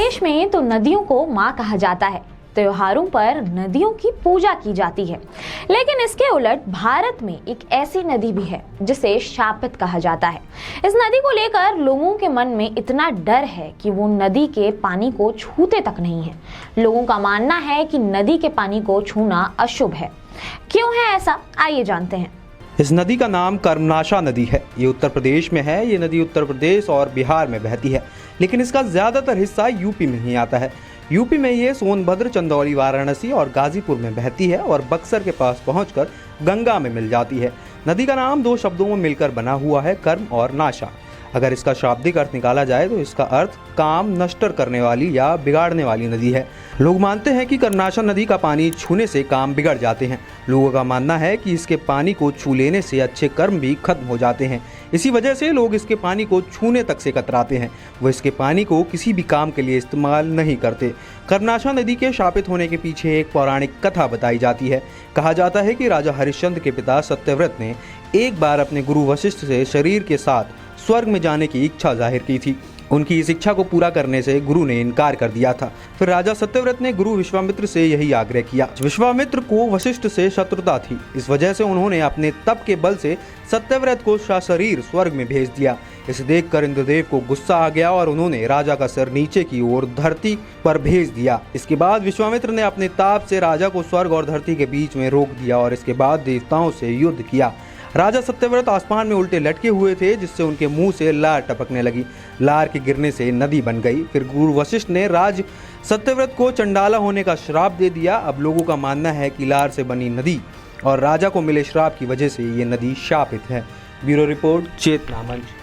प्रदेश में तो नदियों को माँ कहा जाता है, त्योहारों पर नदियों की पूजा की जाती है। लेकिन इसके उलट भारत में एक ऐसी नदी भी है जिसे शापित कहा जाता है। इस नदी को लेकर लोगों के मन में इतना डर है कि वो नदी के पानी को छूते तक नहीं है। लोगों का मानना है कि नदी के पानी को छूना अशुभ है। क्यों है ऐसा, आइए जानते हैं। इस नदी का नाम कर्मनाशा नदी है। ये उत्तर प्रदेश में है। ये नदी उत्तर प्रदेश और बिहार में बहती है, लेकिन इसका ज़्यादातर हिस्सा यूपी में ही आता है। यूपी में ये सोनभद्र, चंदौली, वाराणसी और गाजीपुर में बहती है और बक्सर के पास पहुंचकर गंगा में मिल जाती है। नदी का नाम दो शब्दों में मिलकर बना हुआ है, कर्म और नाशा। अगर इसका शाब्दिक अर्थ निकाला जाए तो इसका अर्थ काम नष्ट करने वाली या बिगाड़ने वाली नदी है। लोग मानते हैं कि कर्मनाशा नदी का पानी छूने से काम बिगड़ जाते हैं। लोगों का मानना है कि इसके पानी को छू लेने से अच्छे कर्म भी खत्म हो जाते हैं। इसी वजह से लोग इसके पानी को छूने तक से कतराते हैं। वो इसके पानी को किसी भी काम के लिए इस्तेमाल नहीं करते। कर्मनाशा नदी के शापित होने के पीछे एक पौराणिक कथा बताई जाती है। कहा जाता है कि राजा हरिश्चंद्र के पिता सत्यव्रत ने एक बार अपने गुरु वशिष्ठ से शरीर के साथ स्वर्ग में जाने की इच्छा जाहिर की थी। उनकी इस इच्छा को पूरा करने से गुरु ने इनकार कर दिया था। फिर राजा सत्यव्रत ने गुरु विश्वामित्र से यही आग्रह किया। विश्वामित्र को वशिष्ठ से शत्रुता थी। इस वजह से उन्होंने अपने तप के बल से सत्यव्रत को सशरीर स्वर्ग में भेज दिया। इसे देखकर इंद्रदेव को गुस्सा आ गया और उन्होंने राजा का सिर नीचे की ओर धरती पर भेज दिया। इसके बाद विश्वामित्र ने अपने ताप से राजा को स्वर्ग और धरती के बीच में रोक दिया और इसके बाद देवताओं से युद्ध किया। राजा सत्यव्रत आसमान में उल्टे लटके हुए थे, जिससे उनके मुंह से लार टपकने लगी। लार के गिरने से नदी बन गई। फिर गुरु वशिष्ठ ने राज सत्यव्रत को चंडाला होने का श्राप दे दिया। अब लोगों का मानना है कि लार से बनी नदी और राजा को मिले श्राप की वजह से ये नदी शापित है। ब्यूरो रिपोर्ट, चेतना मंच।